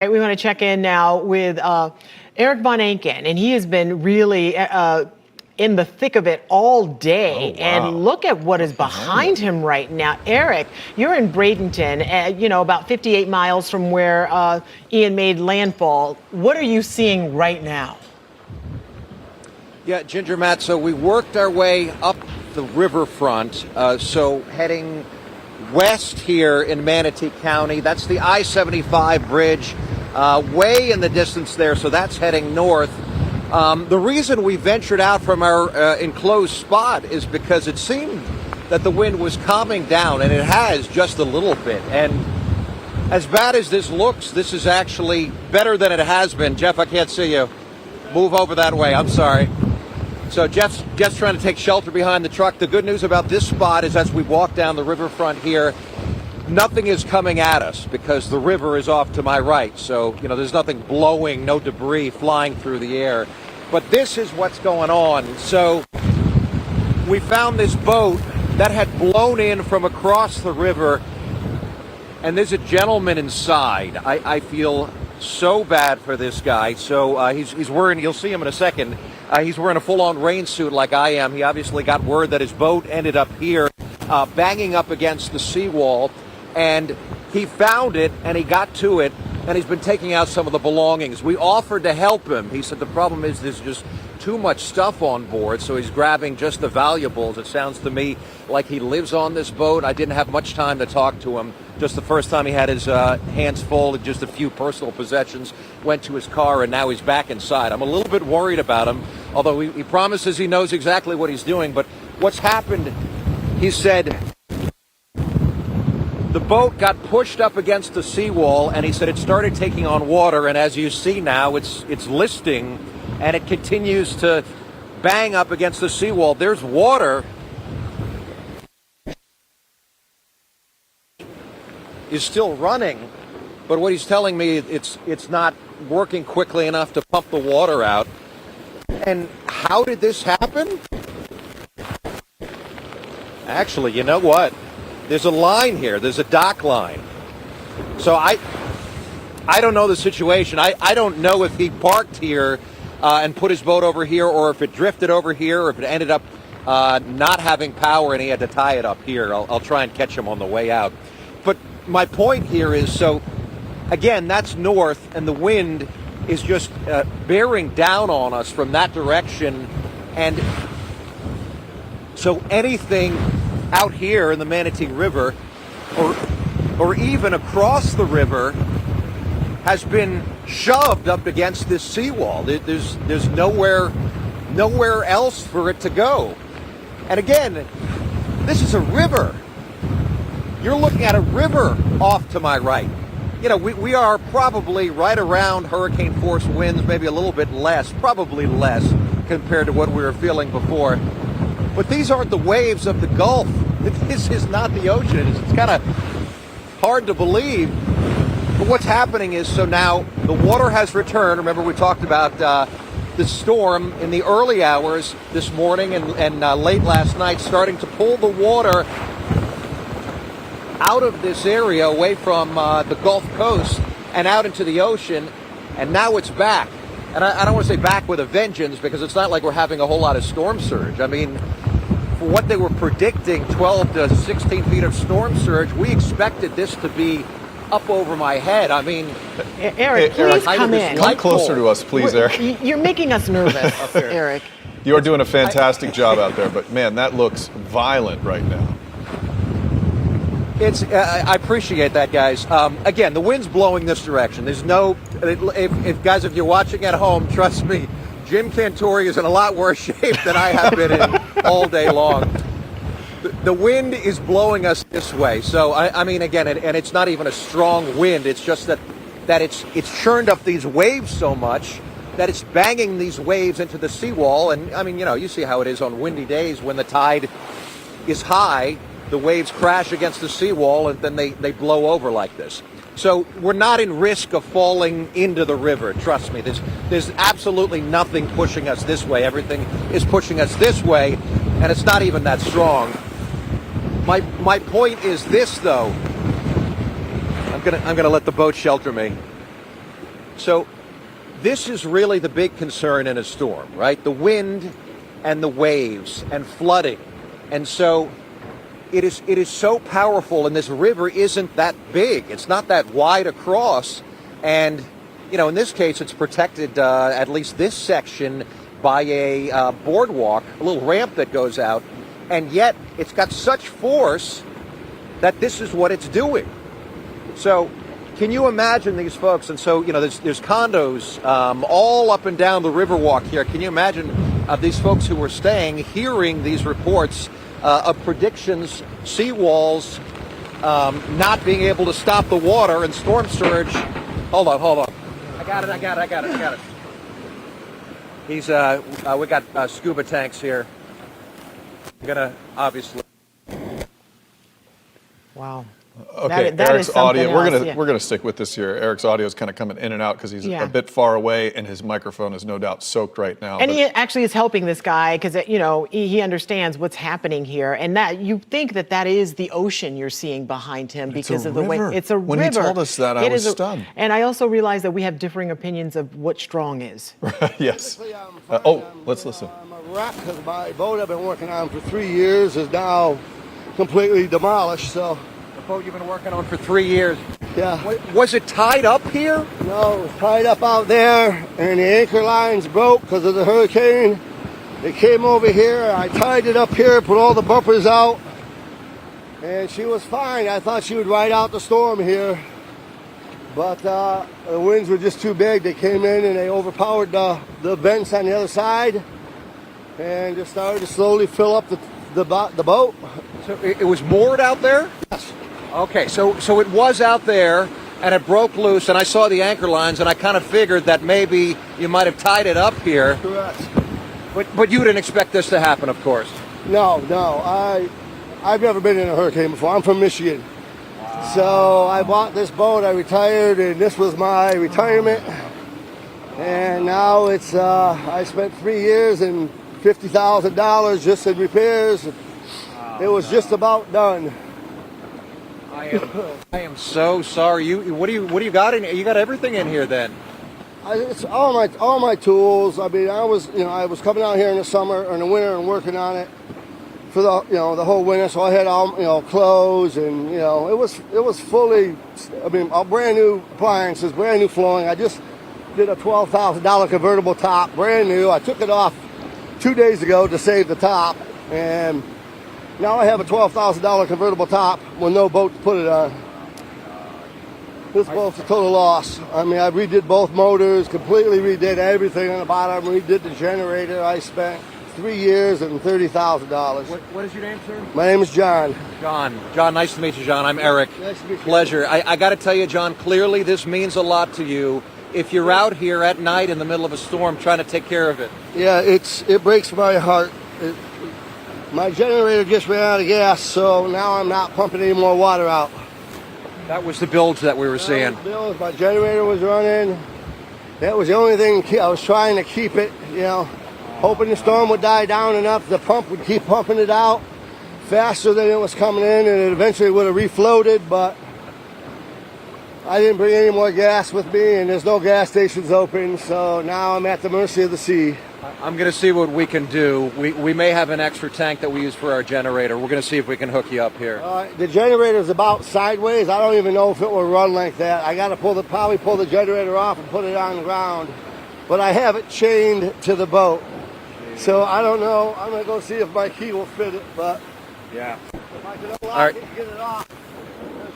We want to check in now with Erik von Ancken, and he has been really in the thick of it all day. Oh, wow. And look at what is behind him right now. Erik, you're in Bradenton, about 58 miles from where Ian made landfall. What are you seeing right now? Yeah, Ginger, Matt, so we worked our way up the riverfront, so heading west here in Manatee County. That's the I-75 bridge way in the distance there, so that's heading north. The reason we ventured out from our enclosed spot is because it seemed that the wind was calming down, and it has just a little bit. And as bad as this looks, this is actually better than it has been. Jeff, I can't see you. Move over that way. I'm sorry. So Jeff's trying to take shelter behind the truck. The good news about this spot is as we walk down the riverfront here, nothing is coming at us because the river is off to my right. So, there's nothing blowing, no debris flying through the air. But this is what's going on. So we found this boat that had blown in from across the river, and there's a gentleman inside. I feel so bad for this guy. So he's wearing, you'll see him in a second, he's wearing a full-on rain suit like I am. He obviously got word that his boat ended up here, banging up against the seawall, and he found it, and he got to it, and he's been taking out some of the belongings. We offered to help him. He said the problem is there's just too much stuff on board, so he's grabbing just the valuables. It sounds to me like he lives on this boat. I didn't have much time to talk to him. Just the first time he had his hands full and just a few personal possessions, went to his car, and now he's back inside. I'm a little bit worried about him, although he promises he knows exactly what he's doing. But what's happened, he said, the boat got pushed up against the seawall, and he said it started taking on water, and as you see now, it's listing, and it continues to bang up against the seawall. There's water. Is still running, but what he's telling me, it's not working quickly enough to pump the water out. And how did this happen? Actually, you know what? There's a line here. There's a dock line. So I don't know the situation. I don't know if he parked here and put his boat over here, or if it drifted over here, or if it ended up not having power and he had to tie it up here. I'll try and catch him on the way out. But my point here is, so again, that's north, and the wind is just bearing down on us from that direction. And so anything out here in the Manatee River, or even across the river, has been shoved up against this seawall. There's nowhere else for it to go. And again, this is a river. You're looking at a river off to my right. We are probably right around hurricane force winds, maybe a little bit less, probably less compared to what we were feeling before. But these aren't the waves of the Gulf. This is not the ocean. It's kind of hard to believe. But what's happening is, so now the water has returned. Remember, we talked about the storm in the early hours this morning and late last night, starting to pull the water out of this area, away from the Gulf Coast and out into the ocean, and now it's back. And I don't want to say back with a vengeance, because it's not like we're having a whole lot of storm surge. I mean, for what they were predicting, 12 to 16 feet of storm surge, we expected this to be up over my head. I mean, Erik, please come in. Come closer to us, please, Erik. You're making us nervous, Erik. You are doing a fantastic job out there, but man, that looks violent right now. I appreciate that, guys. Again, the wind's blowing this direction. There's no, if you're watching at home, trust me, Jim Cantore is in a lot worse shape than I have been in all day long. The wind is blowing us this way. So, I mean, again, and it's not even a strong wind. It's just that it's churned up these waves so much that it's banging these waves into the seawall. And, I mean, you see how it is on windy days when the tide is high. The waves crash against the seawall, and then they blow over like this. So we're not in risk of falling into the river. Trust me, there's absolutely nothing pushing us this way. Everything is pushing us this way, and it's not even that strong. My point is this, though. I'm gonna let the boat shelter me. So this is really the big concern in a storm, right? The wind and the waves and flooding. And so it is so powerful, and this river isn't that big. It's not that wide across. And, you know, in this case, it's protected, at least this section, by a boardwalk, a little ramp that goes out. And yet it's got such force that this is what it's doing. So can you imagine these folks? And so, you know, there's condos all up and down the Riverwalk here. Can you imagine these folks who were staying, hearing these reports of predictions, seawalls not being able to stop the water and storm surge? Hold on. I got it. He's, we got scuba tanks here. I'm gonna, obviously. Wow. Okay, that Eric's is audio. something else, yeah. We're gonna stick with this here. Eric's audio is kind of coming in and out because he's Yeah. a bit far away, and his microphone is no doubt soaked right now. And but- he actually is helping this guy because, you know, he understands what's happening here. And that you think that is the ocean you're seeing behind him because of the river. way it's a When river. he told us that, I It was is stunned. And I also realize that we have differing opinions of what strong is. Yes. Let's listen. I'm a wreck because my boat I've been working on for 3 years is now completely demolished. So, The boat you've been working on for 3 years. yeah. Was it tied up here? No, it was tied up out there, and the anchor lines broke because of the hurricane. It came over here. I tied it up here, put all the bumpers out, and she was fine. I thought she would ride out the storm here, but the winds were just too big. They came in and they overpowered the vents on the other side, and just started to slowly fill up the boat. So it was moored out there? Yes. Okay, so it was out there, and it broke loose, and I saw the anchor lines, and I kind of figured that maybe you might have tied it up here. Correct. But you didn't expect this to happen, of course. No. I've never been in a hurricane before. I'm from Michigan. Wow. So I bought this boat, I retired, and this was my retirement. And now it's, I spent 3 years and $50,000 just in repairs. It was just about done. I am so sorry. What do you got in? You got everything in here then? It's all my tools. I mean, I was coming out here in the summer or in the winter and working on it for the whole winter. So I had all clothes and it was fully. I mean, all brand new appliances, brand new flooring. I just did a $12,000 convertible top, brand new. I took it off 2 days ago to save the top, and now I have a $12,000 convertible top with no boat to put it on. This boat's a total loss. I mean, I redid both motors, completely redid everything on the bottom, redid the generator. I spent 3 years and $30,000. What is your name, sir? My name is John. John, nice to meet you, John. I'm Eric. Nice to meet you. Pleasure. I got to tell you, John, clearly this means a lot to you. If you're out here at night in the middle of a storm trying to take care of it. Yeah, it breaks my heart. My generator just ran out of gas, so now I'm not pumping any more water out. That was the bilge that we were seeing. My generator was running. That was the only thing I was trying to keep it, hoping the storm would die down enough the pump would keep pumping it out faster than it was coming in, and it eventually would have refloated, but I didn't bring any more gas with me, and there's no gas stations open, so now I'm at the mercy of the sea. I'm going to see what we can do. We may have an extra tank that we use for our generator. We're going to see if we can hook you up here. The generator's about sideways. I don't even know if it will run like that. I got to probably pull the generator off and put it on the ground. But I have it chained to the boat. So I don't know. I'm going to go see if my key will fit it. But yeah, if I can unlock it and get it off,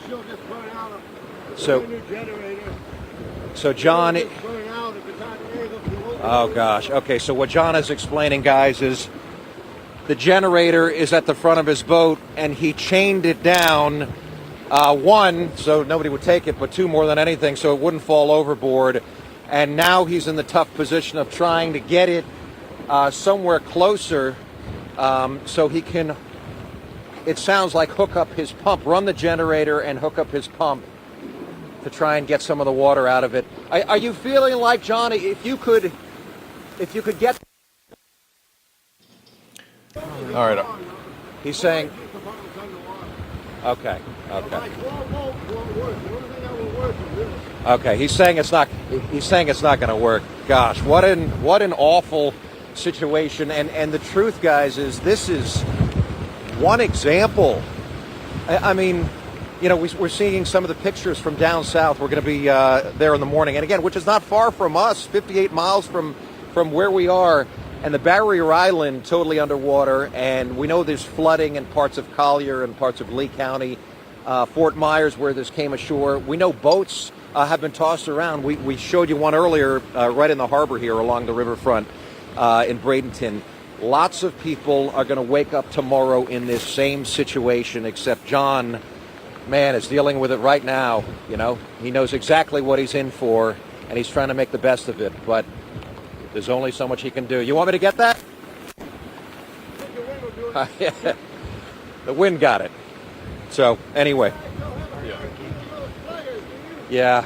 she'll just burn out a new generator. So John... Oh gosh. Okay, so what John is explaining, guys, is the generator is at the front of his boat, and he chained it down, one, so nobody would take it, but two, more than anything, so it wouldn't fall overboard. And now he's in the tough position of trying to get it somewhere closer so he can, it sounds like, hook up his pump, run the generator and hook up his pump to try and get some of the water out of it. Are you feeling like, John, if you could get... All right. He's saying... Okay. My 12 volt won't work. The only thing that will Okay, he's saying it's not. He's saying it's not going to work. Gosh, what an awful situation. And the truth, guys, is this is one example. I mean, you know, we're seeing some of the pictures from down south. We're going to be there in the morning, and again, which is not far from us, 58 miles from where we are. And the barrier island totally underwater, and we know there's flooding in parts of Collier and parts of Lee County, Fort Myers, where this came ashore. We know boats have been tossed around. We showed you one earlier right in the harbor here along the riverfront in Bradenton. Lots of people are going to wake up tomorrow in this same situation, except John, man, is dealing with it right now. You know, he knows exactly what he's in for, and he's trying to make the best of it, but there's only so much he can do. You want me to get that? The wind got it. So, anyway. Yeah.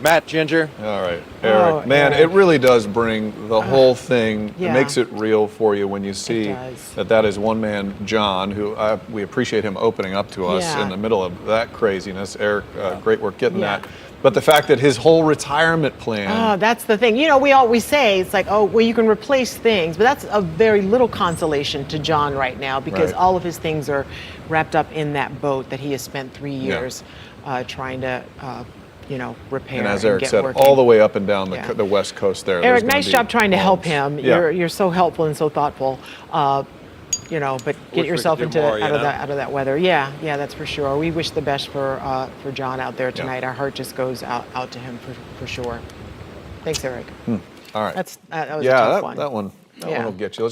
Matt, Ginger. All right, Eric. Man, Eric. it really does bring the whole thing. Yeah. It makes it real for you when you see does. that is one man, John, who we appreciate him opening up to us Yeah. in the middle of that craziness. Eric, great work getting Yeah. that. But the fact that his whole retirement plan. Oh, that's the thing. You know, we always say it's like, oh, well, you can replace things, but that's a very little consolation to John right now because Right. all of his things are wrapped up in that boat that he has spent 3 years trying to, repair and as and Eric get said, working. all the way up and down Yeah. the West Coast there. Eric, there's gonna nice be job trying to help homes. him. Yeah. You're so helpful and so thoughtful. But get we yourself could do into more, you know? out of that weather. Yeah, that's for sure. We wish the best for John out there tonight. Our heart just goes out to him for sure. Thanks, Eric. All right. That was a yeah, tough that one. one. That Yeah. one will get you. Let's